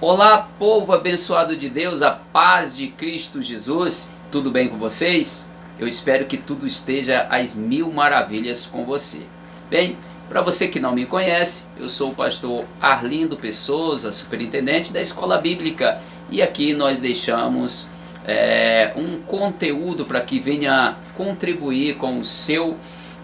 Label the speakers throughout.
Speaker 1: Olá, povo abençoado de Deus, a paz de Cristo Jesus, tudo bem com vocês? Eu espero que tudo esteja às mil maravilhas com você. Bem, para você que não me conhece, eu sou o pastor Arlindo Pessoa, superintendente da Escola Bíblica, e aqui nós deixamos um conteúdo para que venha contribuir com o seu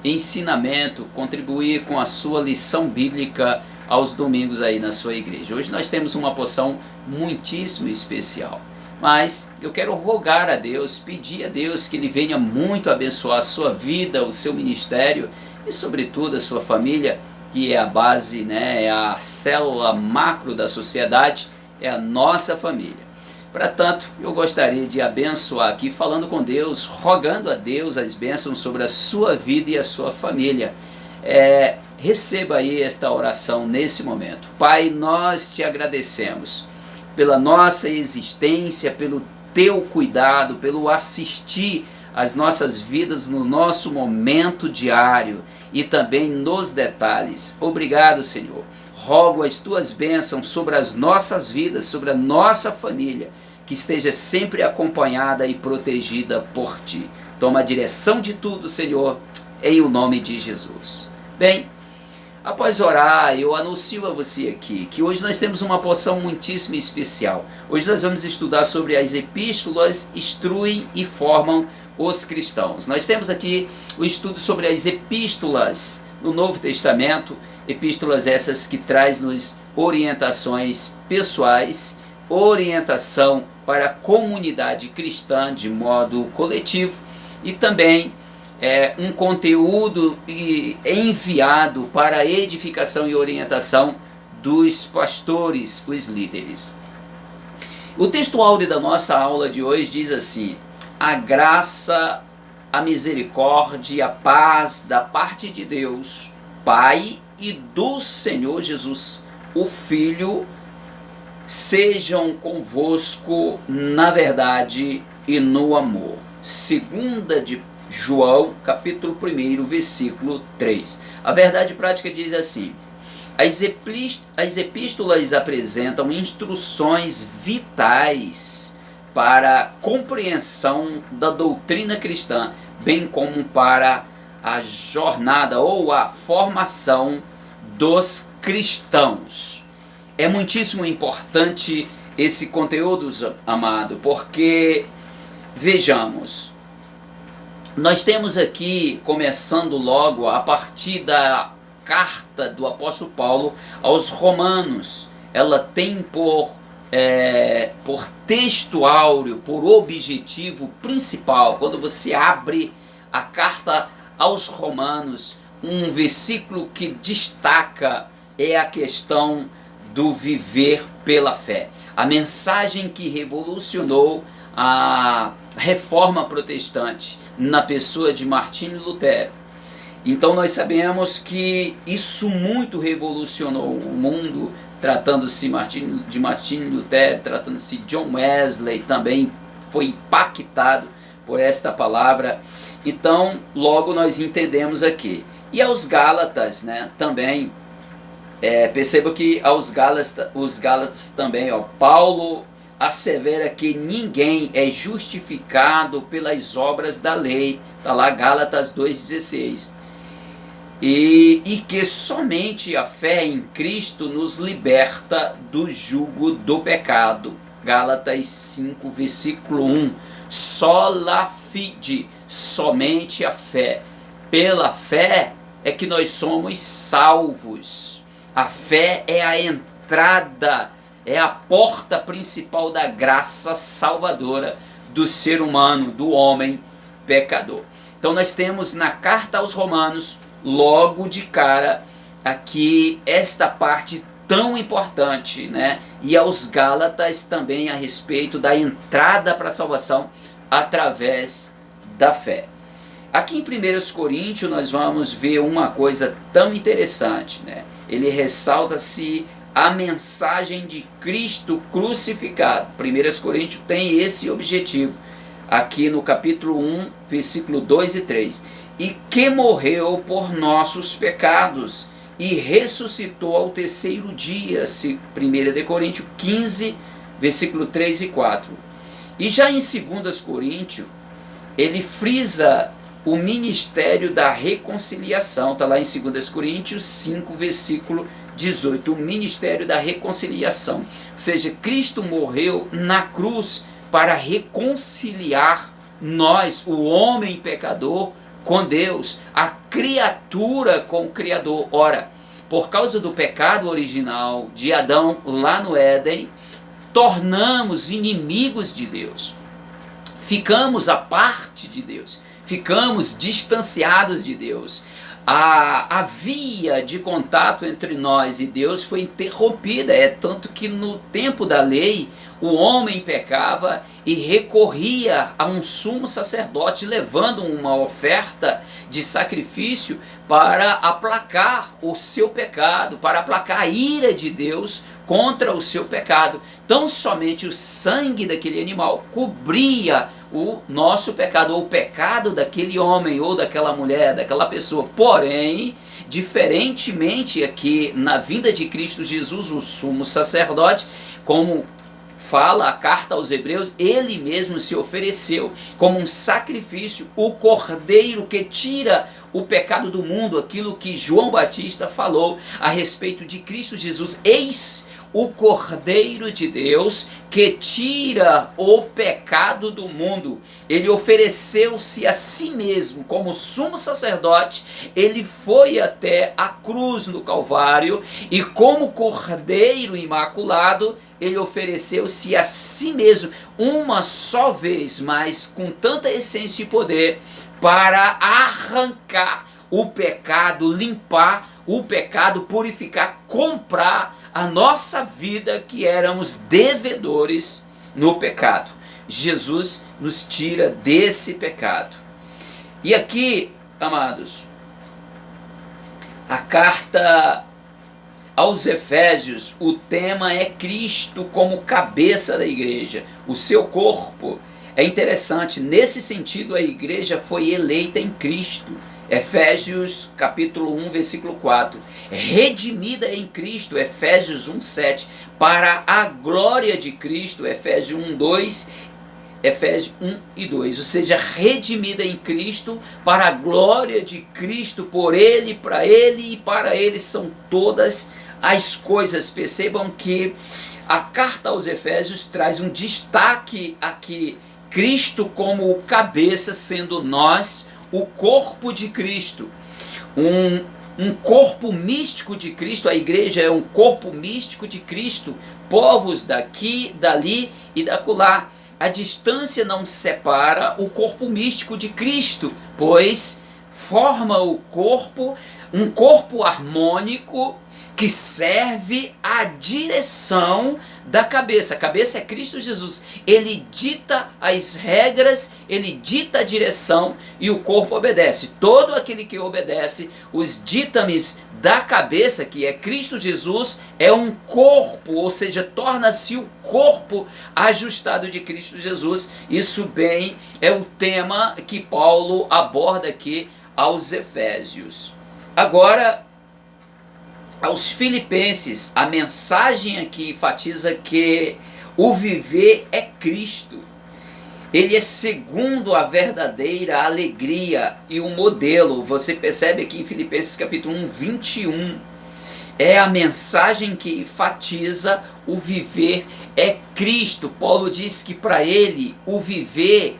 Speaker 1: ensinamento, contribuir com a sua lição bíblica aos domingos aí na sua igreja. Hoje nós temos uma porção muitíssimo especial, mas eu quero rogar a Deus, pedir a Deus que Ele venha muito abençoar a sua vida, o seu ministério e sobretudo a sua família, que é a base, né, é a célula macro da sociedade, é a nossa família. Para tanto, eu gostaria de abençoar aqui, falando com Deus, rogando a Deus as bênçãos sobre a sua vida e a sua família. Receba aí esta oração nesse momento. Pai, nós te agradecemos pela nossa existência, pelo teu cuidado, pelo assistir às nossas vidas no nosso momento diário e também nos detalhes. Obrigado, Senhor. Rogo as tuas bênçãos sobre as nossas vidas, sobre a nossa família, que esteja sempre acompanhada e protegida por ti. Toma a direção de tudo, Senhor, em o nome de Jesus. Bem, após orar, eu anuncio a você aqui que hoje nós temos uma porção muitíssimo especial. Hoje nós vamos estudar sobre as epístolas instruem e formam os cristãos. Nós temos aqui o estudo sobre as epístolas no Novo Testamento, epístolas essas que traz-nos orientações pessoais, orientação para a comunidade cristã de modo coletivo e também um conteúdo enviado para a edificação e orientação dos pastores, os líderes. O texto áureo da nossa aula de hoje diz assim: a graça, a misericórdia e a paz da parte de Deus, Pai e do Senhor Jesus, o Filho, sejam convosco na verdade e no amor. Segunda de João, capítulo 1, versículo 3. A verdade prática diz assim: as epístolas apresentam instruções vitais para a compreensão da doutrina cristã, bem como para a jornada ou a formação dos cristãos. É muitíssimo importante esse conteúdo, amado, porque, vejamos, nós temos aqui, começando logo a partir da carta do apóstolo Paulo aos Romanos, ela tem por texto áureo, por objetivo principal, quando você abre a carta aos Romanos, um versículo que destaca é a questão do viver pela fé. A mensagem que revolucionou a reforma protestante na pessoa de Martinho Lutero. Então nós sabemos que isso muito revolucionou o mundo, tratando-se de Martinho Lutero, tratando-se de John Wesley, também foi impactado por esta palavra. Então logo nós entendemos aqui. E aos Gálatas, né, também, perceba que os Gálatas também, Paulo assevera que ninguém é justificado pelas obras da lei, está lá Gálatas 2,16, e que somente a fé em Cristo nos liberta do jugo do pecado, Gálatas 5, versículo 1, sola fide, somente a fé, pela fé é que nós somos salvos, a fé é a entrada, é a porta principal da graça salvadora do ser humano, do homem pecador. Então nós temos na carta aos Romanos, logo de cara, aqui esta parte tão importante, né? E aos Gálatas também a respeito da entrada para a salvação através da fé. Aqui em 1 Coríntios nós vamos ver uma coisa tão interessante, né? Ele ressalta-se a mensagem de Cristo crucificado. 1 Coríntios tem esse objetivo, aqui no capítulo 1, versículo 2 e 3. E que morreu por nossos pecados e ressuscitou ao terceiro dia, 1 Coríntios 15, versículo 3 e 4. E já em 2 Coríntios, ele frisa o ministério da reconciliação, está lá em 2 Coríntios 5, versículo 18, o ministério da reconciliação. Ou seja, Cristo morreu na cruz para reconciliar nós, o homem pecador, com Deus, a criatura com o Criador. Ora, por causa do pecado original de Adão lá no Éden, tornamos inimigos de Deus, ficamos à parte de Deus, ficamos distanciados de Deus. A via de contato entre nós e Deus foi interrompida, tanto que no tempo da lei o homem pecava e recorria a um sumo sacerdote levando uma oferta de sacrifício para aplacar o seu pecado, para aplacar a ira de Deus contra o seu pecado. Tão somente o sangue daquele animal cobria o nosso pecado, ou o pecado daquele homem, ou daquela mulher, daquela pessoa. Porém, diferentemente aqui na vinda de Cristo Jesus, o sumo sacerdote, como fala a carta aos Hebreus, ele mesmo se ofereceu como um sacrifício, o cordeiro que tira o pecado do mundo, aquilo que João Batista falou a respeito de Cristo Jesus. Eis o Cordeiro de Deus que tira o pecado do mundo. Ele ofereceu-se a si mesmo como sumo sacerdote, ele foi até a cruz no Calvário e como Cordeiro imaculado, ele ofereceu-se a si mesmo uma só vez, mas com tanta essência e poder, para arrancar o pecado, limpar o pecado, purificar, comprar a nossa vida que éramos devedores no pecado. Jesus nos tira desse pecado. E aqui, amados, a carta aos Efésios, o tema é Cristo como cabeça da igreja, o seu corpo. É interessante, nesse sentido a igreja foi eleita em Cristo. Efésios capítulo 1, versículo 4. Redimida em Cristo, Efésios 1, 7. Para a glória de Cristo, Efésios 1, 2. Efésios 1 e 2. Ou seja, redimida em Cristo, para a glória de Cristo, por Ele, para Ele e para Ele são todas as coisas. Percebam que a carta aos Efésios traz um destaque aqui. Cristo como o cabeça, sendo nós o corpo de Cristo, um corpo místico de Cristo. A igreja é um corpo místico de Cristo, povos daqui, dali e dacolá. A distância não separa o corpo místico de Cristo, pois forma o corpo, um corpo harmônico que serve à direção da cabeça. A cabeça é Cristo Jesus. Ele dita as regras, ele dita a direção e o corpo obedece. Todo aquele que obedece os ditames da cabeça, que é Cristo Jesus, é um corpo, ou seja, torna-se o corpo ajustado de Cristo Jesus. Isso bem é o tema que Paulo aborda aqui aos Efésios. Agora, aos Filipenses, a mensagem aqui enfatiza que o viver é Cristo. Ele é segundo a verdadeira alegria e o modelo. Você percebe aqui em Filipenses capítulo 1, 21. É a mensagem que enfatiza o viver é Cristo. Paulo diz que para ele o viver,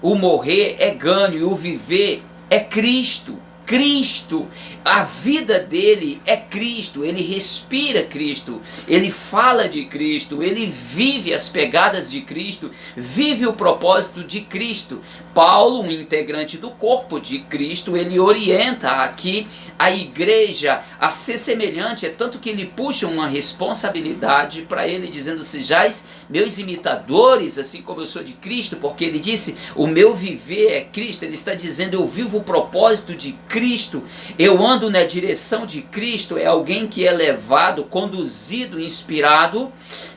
Speaker 1: o morrer é ganho, e o viver é Cristo. Cristo, a vida dele é Cristo, ele respira Cristo, ele fala de Cristo, ele vive as pegadas de Cristo, vive o propósito de Cristo. Paulo, um integrante do corpo de Cristo, ele orienta aqui a igreja a ser semelhante, é tanto que ele puxa uma responsabilidade para ele, dizendo: sejais meus imitadores, assim como eu sou de Cristo, porque ele disse, o meu viver é Cristo. Ele está dizendo, eu vivo o propósito de Cristo Cristo. Eu ando na direção de Cristo é alguém que é levado, conduzido, inspirado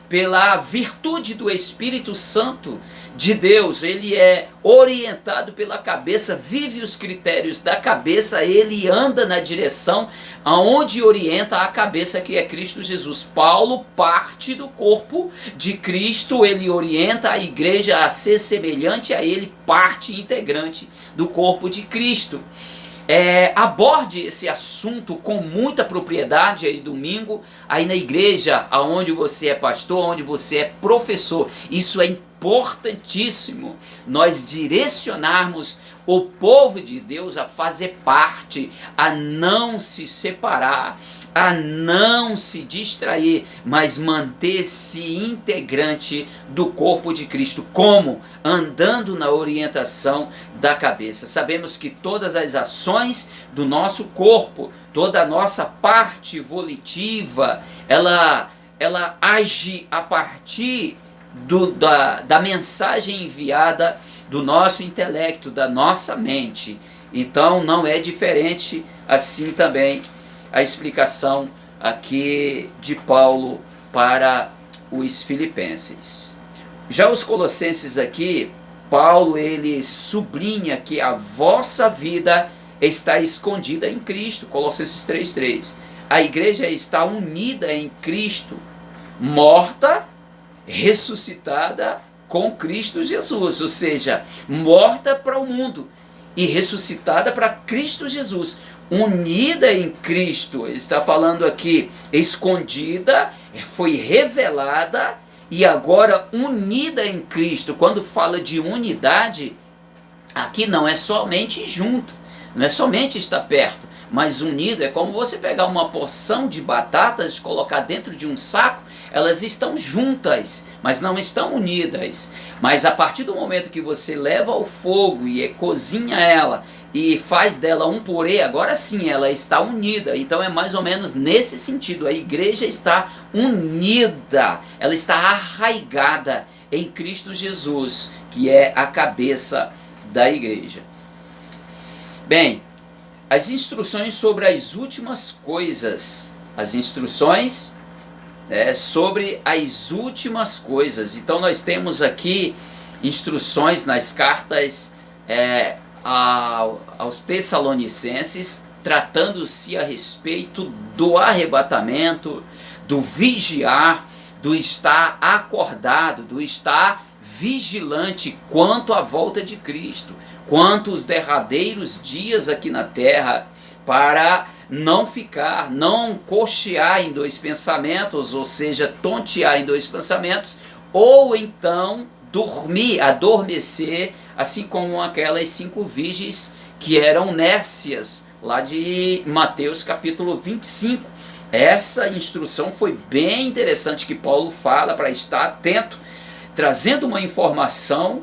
Speaker 1: pela virtude do Espírito Santo de Deus. Ele é orientado pela cabeça, vive os critérios da cabeça, ele anda na direção aonde orienta a cabeça, que é Cristo Jesus. Paulo parte do corpo de Cristo, ele orienta a igreja a ser semelhante a ele, parte integrante do corpo de Cristo. Aborde esse assunto com muita propriedade aí domingo, aí na igreja, aonde você é pastor, onde você é professor. Isso é importantíssimo, nós direcionarmos o povo de Deus a fazer parte, a não se separar, a não se distrair, mas manter-se integrante do corpo de Cristo. Como? Andando na orientação da cabeça. Sabemos que todas as ações do nosso corpo, toda a nossa parte volitiva, ela age a partir da mensagem enviada do nosso intelecto, da nossa mente. Então não é diferente assim também a explicação aqui de Paulo para os filipenses. Já os colossenses aqui, Paulo ele sublinha que a vossa vida está escondida em Cristo, Colossenses 3:3. A igreja está unida em Cristo, morta, ressuscitada com Cristo Jesus, ou seja, morta para o mundo e ressuscitada para Cristo Jesus, unida em Cristo. Ele está falando aqui, escondida, foi revelada e agora unida em Cristo. Quando fala de unidade, aqui não é somente junto, não é somente estar perto, mas unido é como você pegar uma porção de batatas e colocar dentro de um saco. Elas estão juntas, mas não estão unidas. Mas a partir do momento que você leva ao fogo e cozinha ela e faz dela um purê, agora sim ela está unida. Então é mais ou menos nesse sentido. A igreja está unida, ela está arraigada em Cristo Jesus, que é a cabeça da igreja. Bem, as instruções sobre as últimas coisas, as instruções sobre as últimas coisas. Então nós temos aqui instruções nas cartas aos Tessalonicenses, tratando-se a respeito do arrebatamento, do vigiar, do estar acordado, do estar vigilante quanto à volta de Cristo, quanto os derradeiros dias aqui na terra, para não cochear em dois pensamentos, ou seja, tontear em dois pensamentos, ou então adormecer, assim como aquelas 5 virgens que eram nércias, lá de Mateus capítulo 25. Essa instrução foi bem interessante que Paulo fala para estar atento, trazendo uma informação,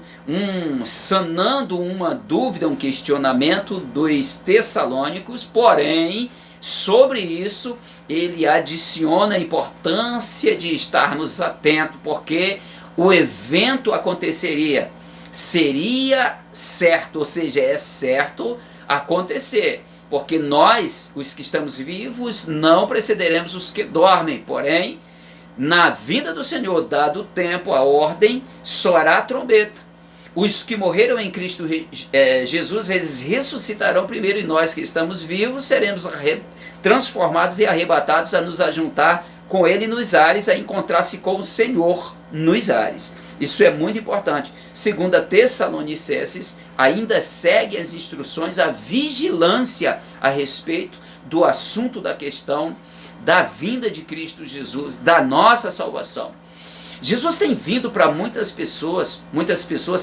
Speaker 1: sanando uma dúvida, um questionamento dos tessalônicos, porém, sobre isso, ele adiciona a importância de estarmos atentos, porque o evento aconteceria, seria certo, ou seja, é certo acontecer, porque nós, os que estamos vivos, não precederemos os que dormem, porém, na vinda do Senhor, dado o tempo, a ordem, soará a trombeta. Os que morreram em Cristo Jesus, eles ressuscitarão primeiro, e nós que estamos vivos seremos transformados e arrebatados a nos ajuntar com Ele nos ares, a encontrar-se com o Senhor nos ares. Isso é muito importante. Segundo a Tessalonicenses, ainda segue as instruções, a vigilância a respeito do assunto da questão da vinda de Cristo Jesus, da nossa salvação. Jesus tem vindo para muitas pessoas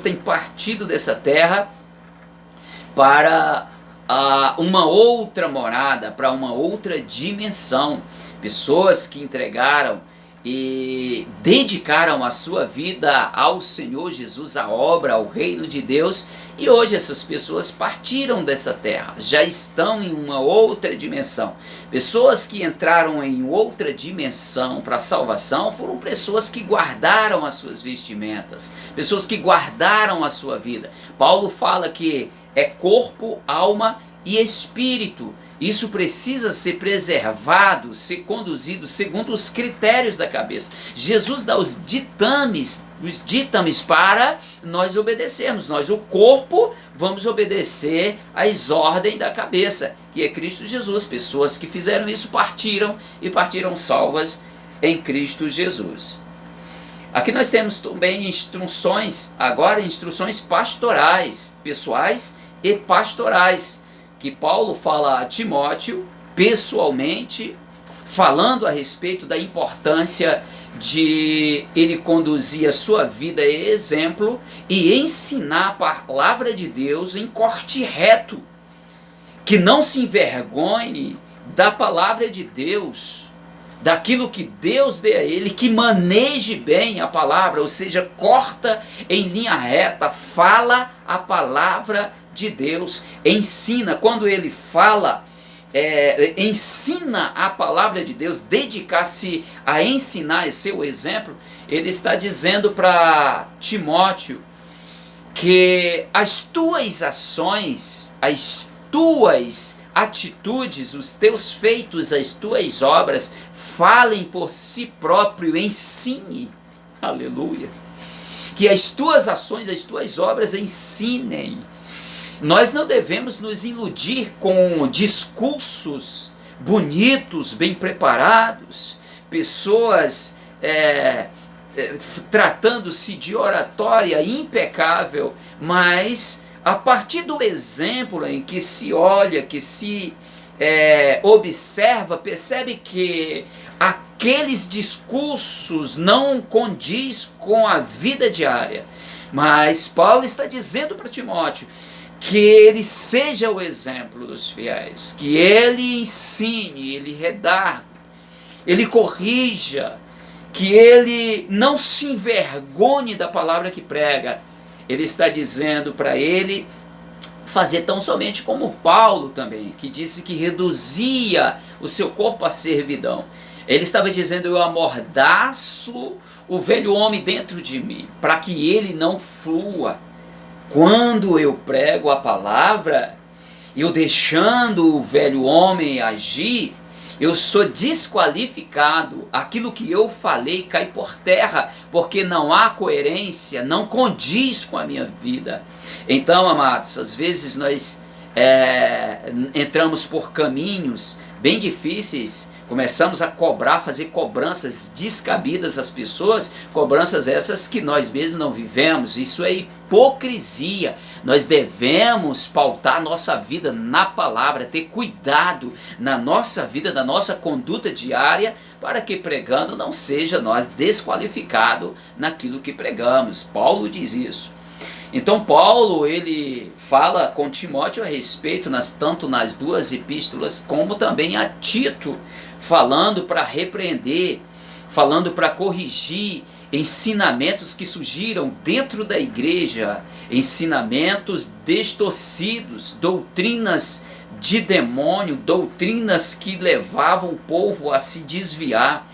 Speaker 1: têm partido dessa terra para uma outra morada, para uma outra dimensão. Pessoas que entregaram e dedicaram a sua vida ao Senhor Jesus, à obra, ao reino de Deus, e hoje essas pessoas partiram dessa terra, já estão em uma outra dimensão. Pessoas que entraram em outra dimensão para a salvação foram pessoas que guardaram as suas vestimentas, pessoas que guardaram a sua vida. Paulo fala que é corpo, alma e espírito. Isso precisa ser preservado, ser conduzido segundo os critérios da cabeça. Jesus dá os ditames para nós obedecermos. Nós, o corpo, vamos obedecer às ordens da cabeça, que é Cristo Jesus. Pessoas que fizeram isso partiram salvas em Cristo Jesus. Aqui nós temos também instruções pastorais, pessoais e pastorais, que Paulo fala a Timóteo pessoalmente, falando a respeito da importância de ele conduzir a sua vida e exemplo e ensinar a palavra de Deus em corte reto, que não se envergonhe da palavra de Deus, daquilo que Deus dê a ele, que maneje bem a palavra, ou seja, corta em linha reta, fala a palavra de Deus, ensina. Quando ele fala, ensina a palavra de Deus, dedicar-se a ensinar, esse seu exemplo, ele está dizendo para Timóteo que as tuas ações, as tuas atitudes, os teus feitos, as tuas obras, falem por si próprio, ensine, aleluia, que as tuas ações, as tuas obras ensinem. Nós não devemos nos iludir com discursos bonitos, bem preparados, pessoas tratando-se de oratória impecável, mas a partir do exemplo em que se olha, que se observa, percebe que aqueles discursos não condiz com a vida diária. Mas Paulo está dizendo para Timóteo que ele seja o exemplo dos fiéis, que ele ensine, ele redargue, ele corrija, que ele não se envergonhe da palavra que prega. Ele está dizendo para ele fazer tão somente como Paulo também, que disse que reduzia o seu corpo à servidão. Ele estava dizendo: eu amordaço o velho homem dentro de mim, para que ele não flua. Quando eu prego a palavra, eu deixando o velho homem agir, eu sou desqualificado. Aquilo que eu falei cai por terra, porque não há coerência, não condiz com a minha vida. Então, amados, às vezes nós entramos por caminhos bem difíceis, começamos a cobrar, fazer cobranças descabidas às pessoas, cobranças essas que nós mesmos não vivemos. Isso é hipocrisia. Nós devemos pautar nossa vida na palavra, ter cuidado na nossa vida, na nossa conduta diária, para que pregando não seja nós desqualificados naquilo que pregamos. Paulo diz isso. Então Paulo, ele fala com Timóteo a respeito, tanto nas duas epístolas, como também a Tito, falando para repreender, falando para corrigir ensinamentos que surgiram dentro da igreja, ensinamentos distorcidos, doutrinas de demônio, doutrinas que levavam o povo a se desviar.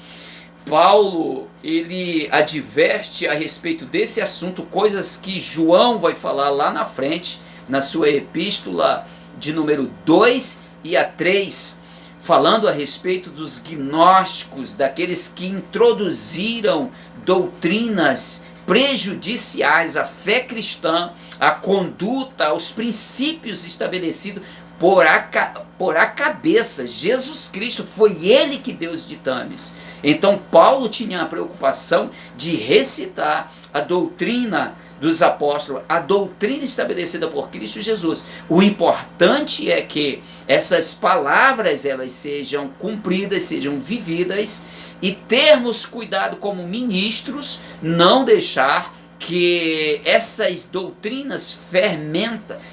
Speaker 1: Paulo, ele adverte a respeito desse assunto, coisas que João vai falar lá na frente, na sua epístola de número 2 e a 3, falando a respeito dos gnósticos, daqueles que introduziram doutrinas prejudiciais à fé cristã, à conduta, aos princípios estabelecidos por a cabeça. Jesus Cristo, foi ele que deu os ditames. Então Paulo tinha a preocupação de recitar a doutrina dos apóstolos, a doutrina estabelecida por Cristo Jesus. O importante é que essas palavras elas sejam cumpridas, sejam vividas, e termos cuidado como ministros, não deixar que essas doutrinas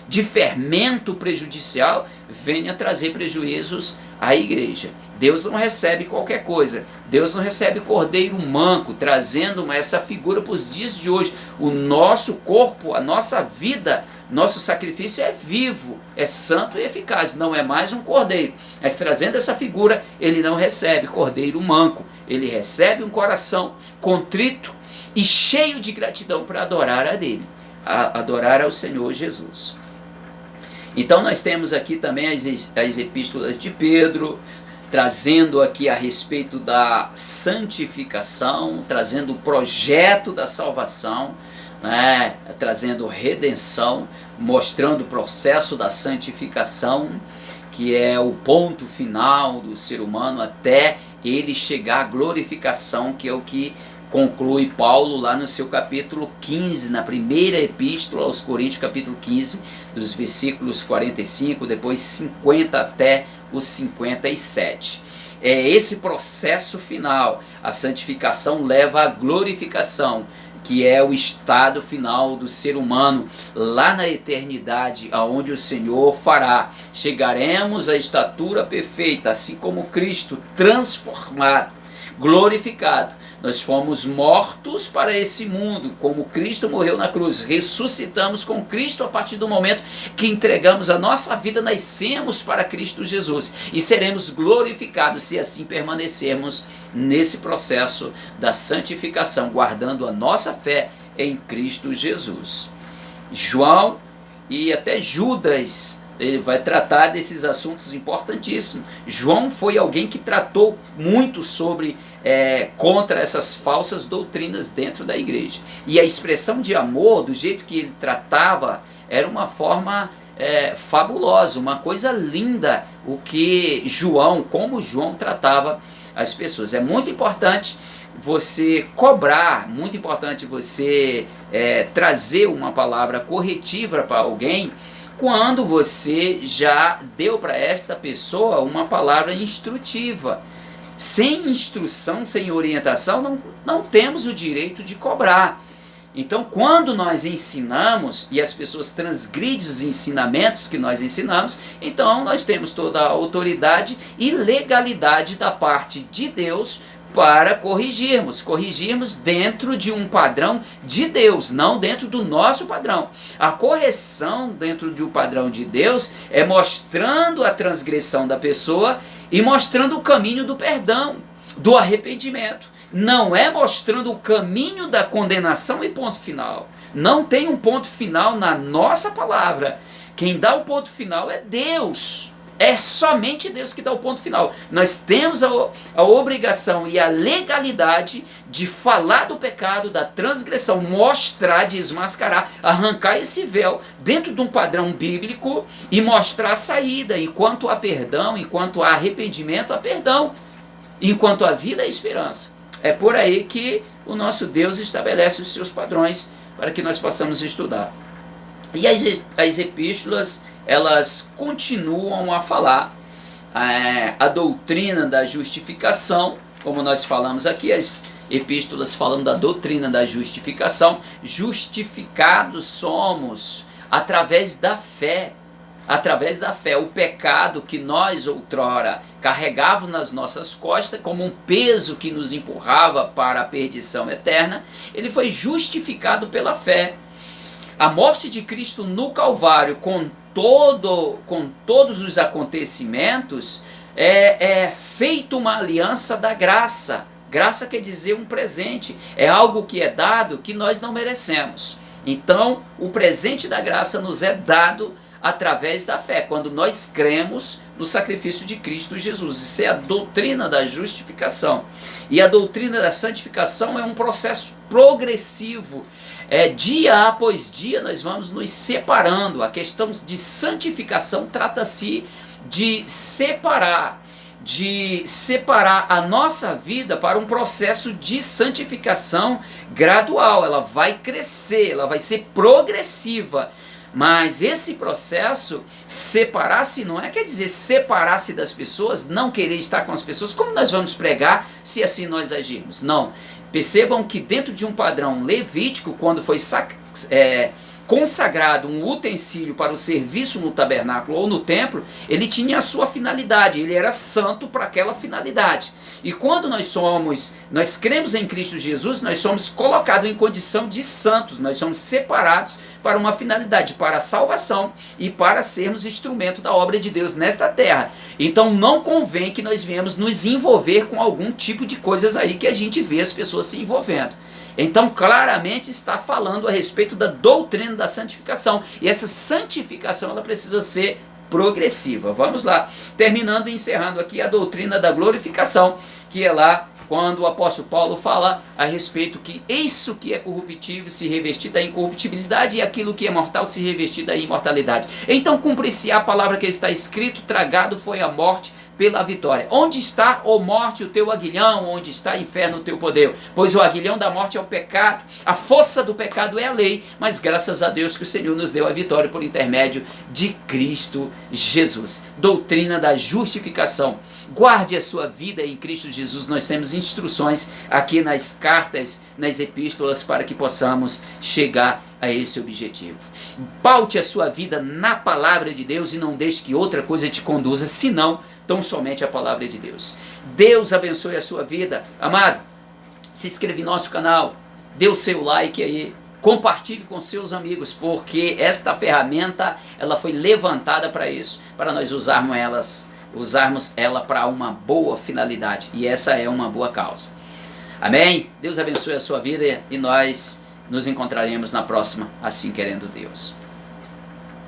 Speaker 1: de fermento prejudicial venham trazer prejuízos à igreja. Deus não recebe qualquer coisa. Deus não recebe cordeiro manco, trazendo essa figura para os dias de hoje. O nosso corpo, a nossa vida, nosso sacrifício é vivo, é santo e eficaz, não é mais um cordeiro. Mas trazendo essa figura, ele não recebe cordeiro manco, ele recebe um coração contrito e cheio de gratidão para adorar a dele, adorar ao Senhor Jesus. Então nós temos aqui também as epístolas de Pedro, trazendo aqui a respeito da santificação, trazendo o projeto da salvação, né? Trazendo redenção, mostrando o processo da santificação, que é o ponto final do ser humano até ele chegar à glorificação, que é o que conclui Paulo lá no seu capítulo 15, na primeira epístola aos Coríntios, capítulo 15, dos versículos 45, depois 50 até os 57. É esse processo final. A santificação leva à glorificação, que é o estado final do ser humano, lá na eternidade, aonde o Senhor fará. Chegaremos à estatura perfeita, assim como Cristo, transformado, glorificado. Nós fomos mortos para esse mundo, como Cristo morreu na cruz. Ressuscitamos com Cristo a partir do momento que entregamos a nossa vida, nascemos para Cristo Jesus. E seremos glorificados se assim permanecermos nesse processo da santificação, guardando a nossa fé em Cristo Jesus. João e até Judas, ele vai tratar desses assuntos importantíssimos. João foi alguém que tratou muito sobre contra essas falsas doutrinas dentro da igreja. E a expressão de amor, do jeito que ele tratava, era uma forma fabulosa, uma coisa linda, o que como João tratava as pessoas. É muito importante você cobrar, muito importante você trazer uma palavra corretiva para alguém, quando você já deu para esta pessoa uma palavra instrutiva. Sem instrução, sem orientação, não temos o direito de cobrar. Então, quando nós ensinamos e as pessoas transgridem os ensinamentos que nós ensinamos, então nós temos toda a autoridade e legalidade da parte de Deus para corrigirmos dentro de um padrão de Deus, não dentro do nosso padrão. A correção dentro de um padrão de Deus é mostrando a transgressão da pessoa e mostrando o caminho do perdão, do arrependimento. Não é mostrando o caminho da condenação e ponto final. Não tem um ponto final na nossa palavra. Quem dá o ponto final é Deus. É somente Deus que dá o ponto final. Nós temos a obrigação e a legalidade de falar do pecado, da transgressão, mostrar, desmascarar, arrancar esse véu dentro de um padrão bíblico e mostrar a saída. Enquanto há perdão, enquanto há arrependimento, há perdão. Enquanto há vida, há esperança. É por aí que o nosso Deus estabelece os seus padrões para que nós possamos estudar. E as epístolas, elas continuam a falar a doutrina da justificação, como nós falamos aqui, as epístolas falando da doutrina da justificação. Justificados somos através da fé. Através da fé, o pecado que nós outrora carregávamos nas nossas costas como um peso que nos empurrava para a perdição eterna, ele foi justificado pela fé. A morte de Cristo no Calvário, com todos os acontecimentos, é feita uma aliança da graça. Graça quer dizer um presente, é algo que é dado que nós não merecemos. Então, o presente da graça nos é dado através da fé, quando nós cremos no sacrifício de Cristo Jesus. Isso é a doutrina da justificação. E a doutrina da santificação é um processo progressivo. Dia após dia nós vamos nos separando. A questão de santificação trata-se de separar a nossa vida para um processo de santificação gradual. Ela vai crescer, ela vai ser progressiva. Mas esse processo, separar-se, não quer dizer separar-se das pessoas, não querer estar com as pessoas. Como nós vamos pregar se assim nós agirmos? Não. Percebam que dentro de um padrão levítico, quando foi consagrado um utensílio para o serviço no tabernáculo ou no templo, ele tinha a sua finalidade, ele era santo para aquela finalidade. E quando nós cremos em Cristo Jesus, nós somos colocados em condição de santos, nós somos separados para uma finalidade, para a salvação e para sermos instrumento da obra de Deus nesta terra. Então não convém que nós venhamos nos envolver com algum tipo de coisas aí que a gente vê as pessoas se envolvendo. Então claramente está falando a respeito da doutrina dependendo da santificação. E essa santificação ela precisa ser progressiva. Vamos lá, terminando e encerrando aqui a doutrina da glorificação, que é lá quando o apóstolo Paulo fala a respeito que isso que é corruptível se revestir da incorruptibilidade e aquilo que é mortal se revestir da imortalidade. Então cumpre-se a palavra que está escrito: tragado foi a morte pela vitória. Onde está, ó morte, o teu aguilhão? Onde está, inferno, o teu poder? Pois o aguilhão da morte é o pecado, a força do pecado é a lei, mas graças a Deus que o Senhor nos deu a vitória por intermédio de Cristo Jesus. Doutrina da justificação. Guarde a sua vida em Cristo Jesus. Nós temos instruções aqui nas cartas, nas epístolas, para que possamos chegar a esse objetivo. Paute a sua vida na palavra de Deus e não deixe que outra coisa te conduza, senão tão somente a palavra de Deus. Deus abençoe a sua vida. Amado, se inscreva em nosso canal, dê o seu like aí, compartilhe com seus amigos, porque esta ferramenta ela foi levantada para isso, para nós usarmos ela para uma boa finalidade, e essa é uma boa causa. Amém? Deus abençoe a sua vida e nós nos encontraremos na próxima, assim querendo Deus.